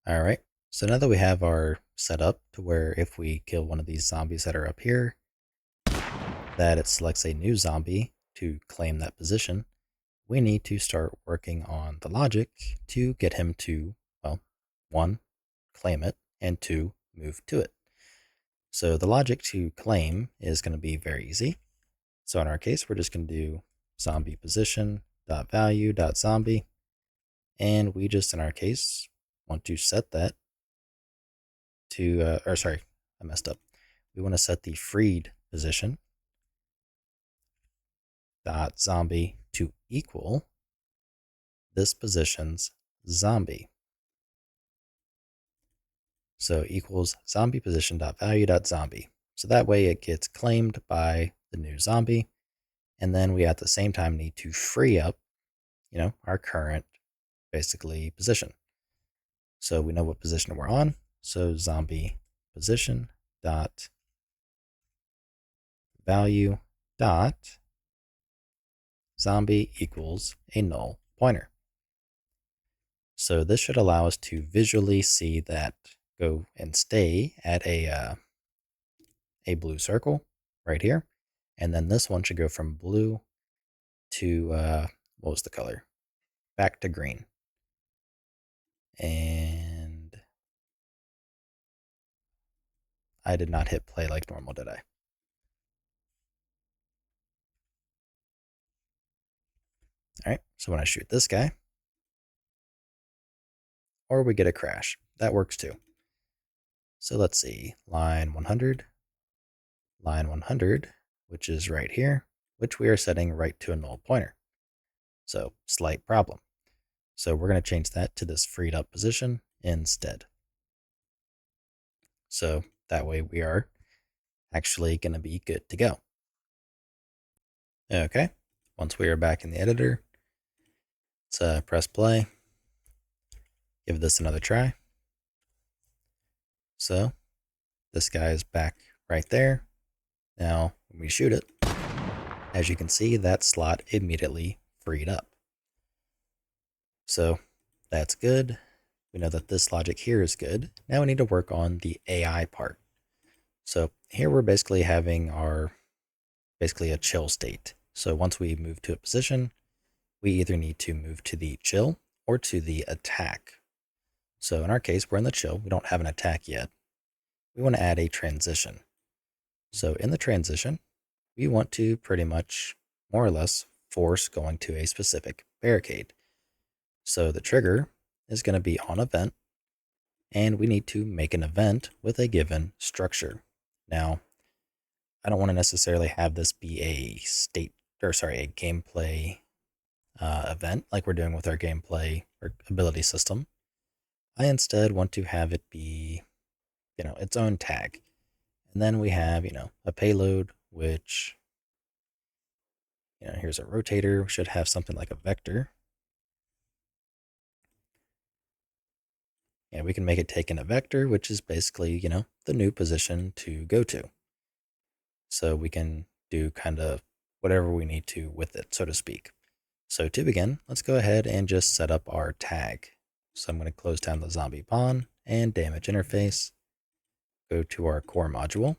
All right. So now that we have our setup to where if we kill one of these zombies that are up here, that it selects a new zombie to claim that position, we need to start working on the logic to get him to, well, one, claim it, and two, move to it. So the logic to claim is going to be very easy. So in our case, we're just going to do zombie position dot value dot zombie, and we just in our case want to set that to, or sorry, I messed up. We want to set the freed position dot zombie to equal this position's zombie. So equals zombie position dot value dot zombie. So that way it gets claimed by the new zombie, and then we at the same time need to free up, our current basically position. So we know what position we're on. So zombie position dot value dot zombie equals a null pointer. So this should allow us to visually see that go and stay at a blue circle right here. And then this one should go from blue to, what was the color? Back to green. And I did not hit play like normal, did I? All right, so when I shoot this guy, or we get a crash, that works too. So let's see, line 100, which is right here, which we are setting right to a null pointer. So slight problem. So we're going to change that to this freed up position instead. So that way we are actually going to be good to go. Okay, once we are back in the editor, let's press play, give this another try. So this guy is back right there. Now when we shoot it, as you can see, that slot immediately freed up. So that's good. We know that this logic here is good. Now we need to work on the AI part. So here we're basically having our basically a chill state. So once we move to a position, we either need to move to the chill or to the attack. So in our case, we're in the chill. We don't have an attack yet. We want to add a transition. So in the transition, we want to pretty much more or less force going to a specific barricade. So the trigger is going to be on event, and we need to make an event with a given structure. Now, I don't want to necessarily have this be a a gameplay event like we're doing with our gameplay or ability system. I instead want to have it be, its own tag. And then we have, a payload, which, here's a rotator. We should have something like a vector. And we can make it take in a vector, which is basically, the new position to go to. So we can do kind of whatever we need to with it, so to speak. So to begin, let's go ahead and just set up our tag. So I'm going to close down the zombie pawn and damage interface. Go to our core module,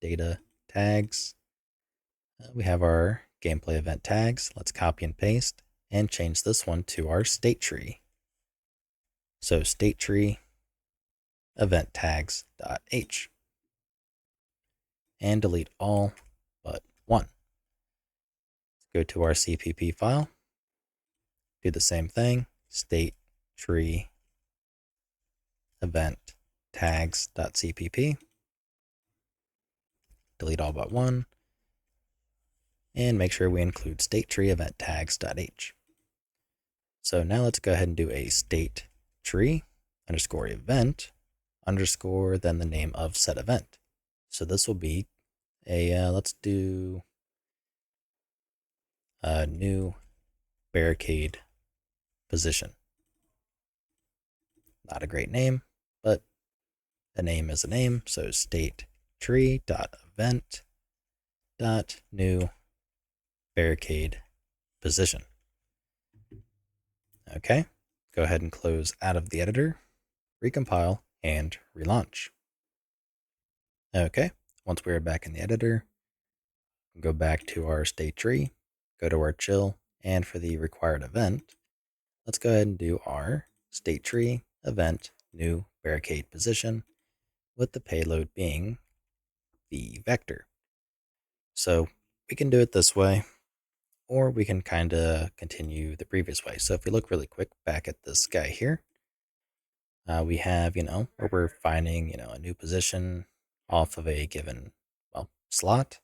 data tags. We have our gameplay event tags. Let's copy and paste and change this one to our state tree. So state tree event tags.h, and delete all but one. Let's go to our CPP file. Do the same thing. State tree event tags.cpp. Delete all but one. And make sure we include state tree event tags.h. So now let's go ahead and do a state tree underscore event underscore then the name of said event. So this will be a, let's do a new barricade position. Not a great name, but a name is a name. So state tree dot event dot new barricade position. Okay, go ahead and close out of the editor recompile, and relaunch. Okay, once we're back in the editor, go back to our state tree, go to our chill, and for the required event, let's go ahead and do our state tree event new barricade position with the payload being the vector. So we can do it this way, or we can kind of continue the previous way. So if we look really quick back at this guy here, we have, where we're finding, a new position off of a given, slot.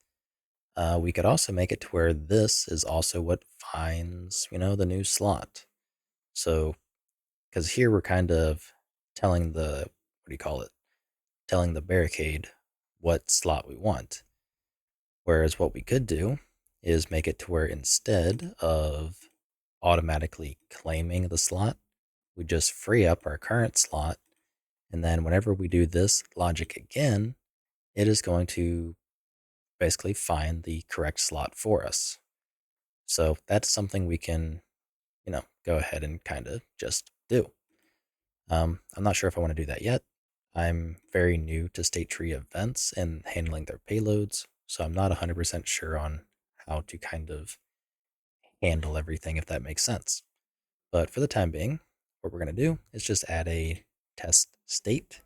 We could also make it to where this is also what finds, the new slot. So, because here we're kind of telling what do you call it? Telling the barricade what slot we want. Whereas what we could do is make it to where instead of automatically claiming the slot, we just free up our current slot. And then whenever we do this logic again, it is going to basically find the correct slot for us. So that's something we can, go ahead and kind of just do. I'm not sure if I want to do that yet. I'm very new to state tree events and handling their payloads, so I'm not 100% sure on how to kind of handle everything, if that makes sense. But for the time being, what we're going to do is just add a test state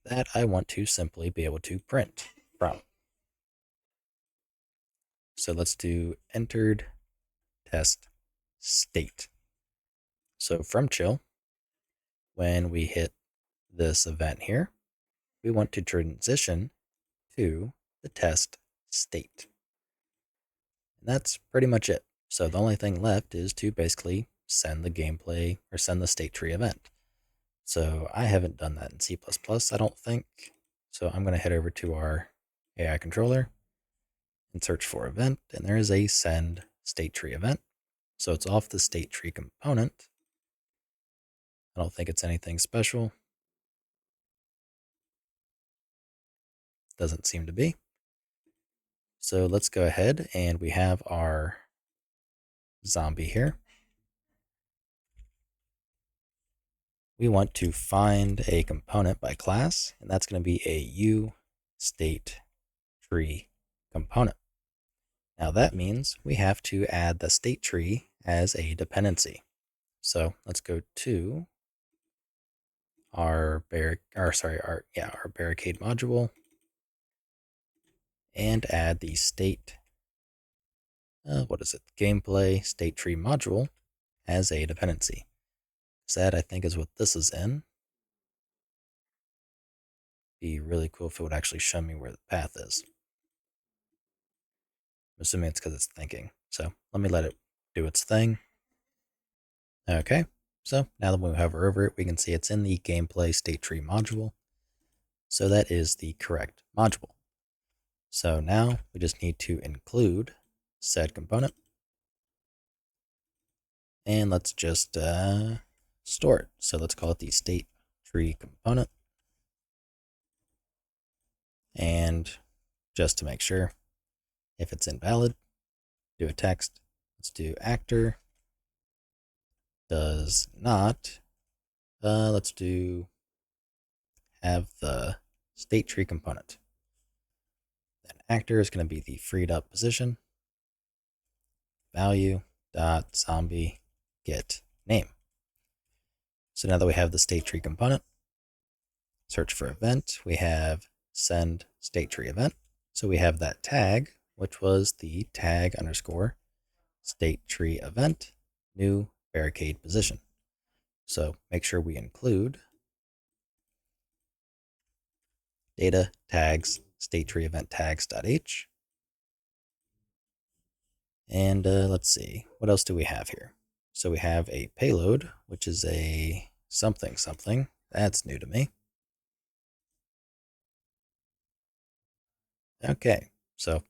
that I want to simply be able to print from. So let's do entered test state. So from chill, when we hit this event here, we want to transition to the test state. And that's pretty much it. So the only thing left is to basically send the gameplay or send the state tree event. So I haven't done that in C++, I don't think. So I'm going to head over to our AI controller and search for event, and there is a send state tree event. So it's off the state tree component. I don't think it's anything special. Doesn't seem to be. So let's go ahead and we have our zombie here. We want to find a component by class, and that's going to be a U state tree component. Now that means we have to add the state tree as a dependency. So let's go to our barricade module and add the state gameplay state tree module as a dependency. So that I think is what this is in. Be really cool if it would actually show me where the path is. I'm assuming it's because it's thinking. So let me let it do its thing. Okay, so now that we hover over it, we can see it's in the gameplay state tree module. So that is the correct module. So now we just need to include said component. And let's just store it. So let's call it the state tree component. And just to make sure, if it's invalid, do a text. Let's do actor does not. Let's do have the state tree component. Then actor is going to be the freed up position. Value dot zombie get name. So now that we have the state tree component, search for event, we have send state tree event. So we have that tag, which was the tag underscore state tree event new barricade position. So make sure we include data tags state tree event tags.h. And let's see, what else do we have here? So we have a payload, which is a something something. That's new to me. Okay, so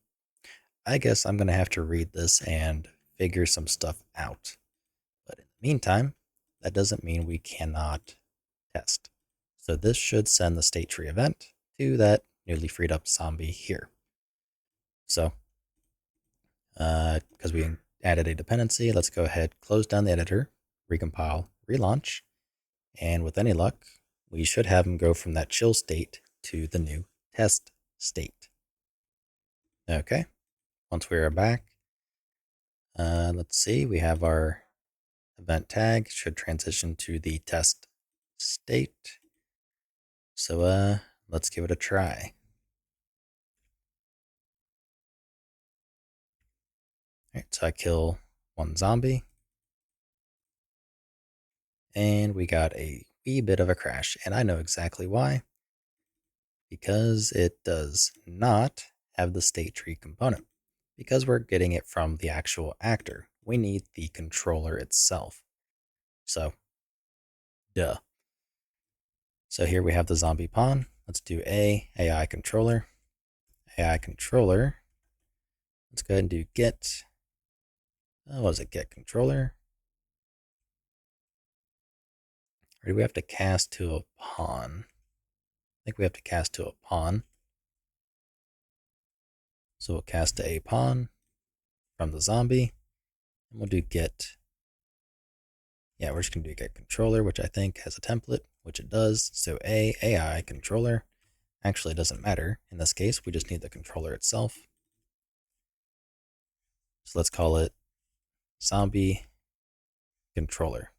I guess I'm going to have to read this and figure some stuff out. But in the meantime, that doesn't mean we cannot test. So this should send the state tree event to that newly freed up zombie here. So, because we added a dependency, let's go ahead, close down the editor, recompile, relaunch, And with any luck, we should have him go from that chill state to the new test state. Okay, once we are back, let's see, we have our event tag should transition to the test state. So let's give it a try. All right, so I kill one zombie, and we got a wee bit of a crash, and I know exactly why. Because it does not have the state tree component. Because we're getting it from the actual actor, we need the controller itself. So, duh. So here we have the zombie pawn. Let's do AI controller. AI controller. Let's go ahead and do get. What was it? Get controller. Or do we have to cast to a pawn? I think we have to cast to a pawn. So we'll cast to a pawn from the zombie. And we'll do get. Yeah, we're just going to do get controller, which I think has a template, which it does. So AI controller. Actually, it doesn't matter. In this case, we just need the controller itself. So let's call it zombie controller.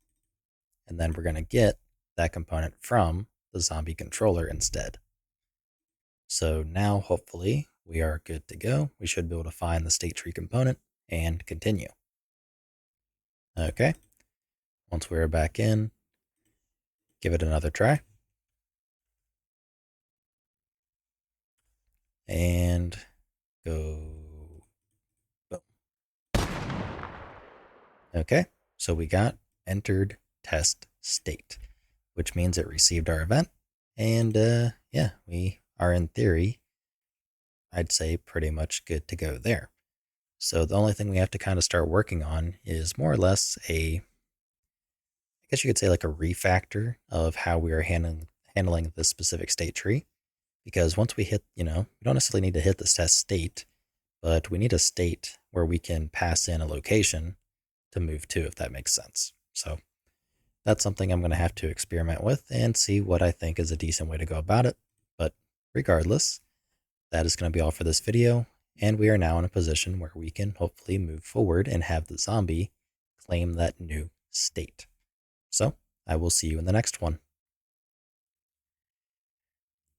And then we're going to get that component from the zombie controller instead. So now, hopefully, we are good to go. We should be able to find the state tree component and continue. Okay. Once we're back in, give it another try. And go. Boom. Okay, so we got entered test state, which means it received our event. And yeah, we are in theory, I'd say, pretty much good to go there. So the only thing we have to kind of start working on is more or less I guess you could say like a refactor of how we are handling this specific state tree. Because once we hit, we don't necessarily need to hit this test state, but we need a state where we can pass in a location to move to, if that makes sense. So that's something I'm going to have to experiment with and see what I think is a decent way to go about it. But regardless, that is going to be all for this video, and we are now in a position where we can hopefully move forward and have the zombie claim that new state. So I will see you in the next one.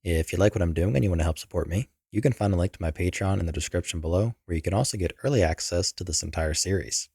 If you like what I'm doing and you want to help support me, you can find a link to my Patreon in the description below, where you can also get early access to this entire series.